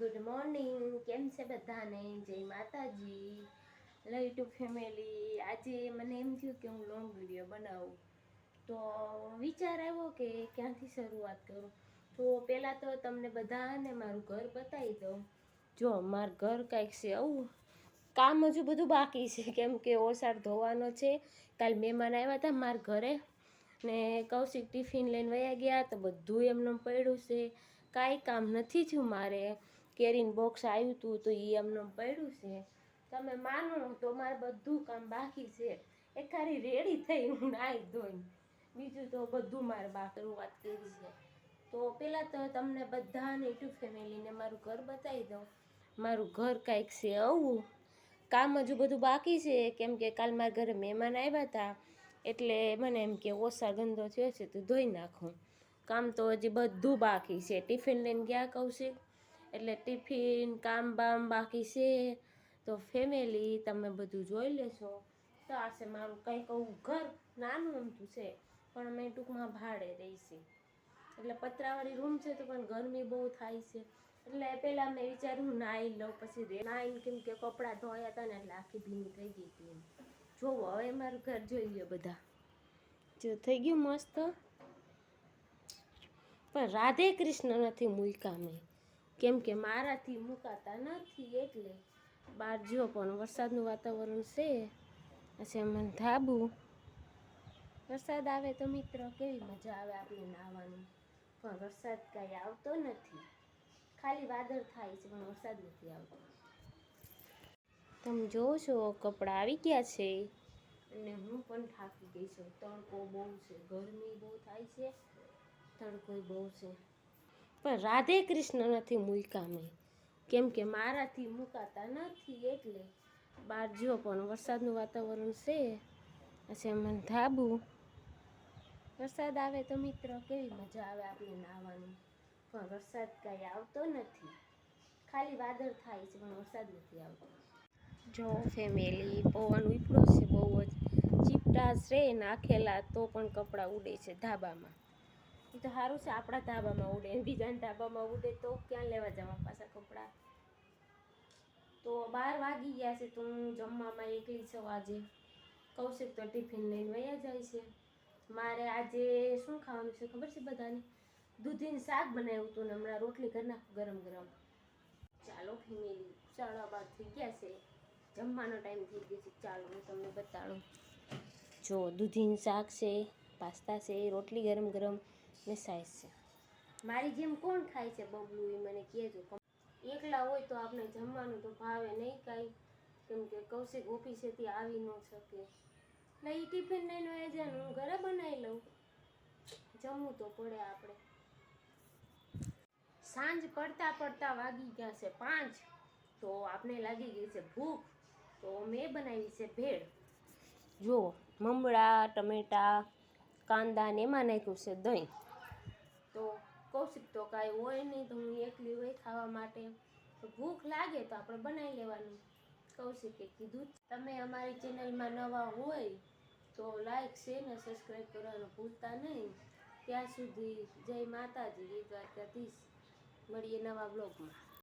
Good morning, કેમ છે બધાને? જય માતાજી, યુટ્યુબ ફેમિલી. આજે મને એમ થયું કે હું લોંગ વિડીયો બનાવું, તો વિચાર આવ્યો કે ક્યાંથી શરૂઆત કરું. તો પહેલાં તો તમને બધાને મારું ઘર બતાવી દઉં. જો મારું ઘર કાંઈક છે આવું, કામ હજુ બધું બાકી છે, કેમ કે ઓસાડ ધોવાનો છે. કાલ મહેમાન આવ્યા હતા મારા ઘરે ને કૌશિક ટિફિન લઈને વયા ગયા, તો બધું એમને પડ્યું છે. કાંઈ કામ નથી થયું. મારે કેરીન બોક્સ આવ્યું હતું તો એ એમને પડ્યું છે. તમે માનો તો મારે બધું કામ બાકી છે. એ ખાલી રેડી થઈ હું નાહી ધોઈને, બીજું તો બધું મારે શરૂઆત કરી છે. તો પહેલાં તો તમને બધાને યુટ્યુબ ફેમિલીને મારું ઘર બતાવી દઉં. મારું ઘર કાંઈક છે આવું, કામ હજુ બધું બાકી છે, કેમ કે કાલ મારા ઘરે મહેમાન આવ્યા હતા, એટલે મને એમ કે ઓછા ગંદો થયો છે તો ધોઈ નાખું. કામ તો હજી બધું બાકી છે. ટિફિન લઈને ગયા કૌશિક, એટલે ટિફિન કામ બામ બાકી છે. તો ફેમિલી તમે બધું જોઈ લેશો. તો આ છે મારું કંઈક આવું ઘર, નાનું અમથું છે, પણ અમે ટૂંકમાં ભાડે રહીશે. એટલે પતરાવાળી રૂમ છે, તો પણ ગરમી બહુ થાય છે. એટલે પહેલાં મેં વિચાર્યું નાહી લઉં, પછી નાહીને કેમ કે કપડાં ધોયા હતા ને એટલે આખી ભીની થઈ ગઈ હતી. જોવો હવે મારું ઘર જોઈ લો બધા, જો થઈ ગયું મસ્ત. પણ રાધે કૃષ્ણ નથી મૂક્યા મેં, કેમ કે મારાથી મુકાતા નથી. એટલે બહાર જો પણ વરસાદનું વાતાવરણ છે. પછી મને ધાબુ, વરસાદ આવે તો મિત્રો કેવી મજા આવે આપણે નાહવાની. પણ વરસાદ કાંઈ આવતો નથી, ખાલી વાદળ થાય છે પણ વરસાદ નથી આવતો. તમે જોવો છો કપડાં આવી ગયા છે, અને હું પણ થાકી ગઈ છું. તડકો બહુ છે, ગરમી બહુ થાય છે, તડકો બહુ છે. પણ રાધે કૃષ્ણ નથી મૂક્યા મેં, કેમ કે મારાથી મુકાતા નથી. એટલે બહાર જો પણ વરસાદનું વાતાવરણ છે. પછી મને ધાબુ, વરસાદ આવે તો મિત્રો કેવી મજા આવે આપણે નાહવાની. પણ વરસાદ કાંઈ આવતો નથી, ખાલી વાદળ થાય છે પણ વરસાદ નથી આવતો. જો ફેમિલી પવન ઉપડ્યો છે બહુ જ, ચીપટા છે નાખેલા તો પણ કપડાં ઉડે છે ધાબામાં. એ તો સારું છે આપણા ધાબામાં ઉડે, બીજાના ધાબામાં ઉડે તો ક્યાં લેવા જવા પાછા કપડાં. તો 12 વાગી ગયા છે, તો હું જમવામાં એકલી છું આજે. કૌશિક તો ટિફિન લઈને વયા જાય છે. મારે આજે શું ખાવાનું છે ખબર છે બધાને? દૂધીનું શાક બનાવ્યું હતું ને હમણાં રોટલી કરી નાખું ગરમ ગરમ. ચાલો ફેમિલી, 12:30 થઈ ગયા છે, જમવાનો ટાઈમ થઈ ગયો છે. ચાલો હું તમને બતાડું. જો દૂધીનું શાક છે, પાસ્તા છે, રોટલી ગરમ ગરમ ને સાઈઝ છે. મારી જેમ કોણ ખાય છે બબલું, એ મને કહેજો. એકલા હોય તો આપણે જમવાનું તો ભાવે નહીં કાંઈ, કેમ કે કૌશિક ઓફિસેથી આવી ન શકે. એટલે એ ટિફિન લઈને વહી જાય, હું ઘરે બનાવી લઉં. જમવું તો પડે આપણે. સાંજ પડતા પડતા વાગી ગયા છે 5, તો આપણે લાગી ગઈ છે ભૂખ. તો મેં બનાવી છે ભેળ. જો મમરા, ટમેટા, કાંદા ને એમાં નાખ્યું છે દહીં. તો કૌશિક તો કાંઈ હોય નહીં, તો હું એકલી હોય ખાવા માટે. તો ભૂખ લાગે તો આપણે બનાવી લેવાનું. કૌશિકે કીધું. તમે અમારી ચેનલમાં નવા હોય તો લાઈક, શેર ને સબસ્ક્રાઈબ કરવાનું ભૂલતા નહીં. ત્યાં સુધી જય માતાજી, જય દ્વારકાધીશ. મળીએ નવા બ્લોગમાં.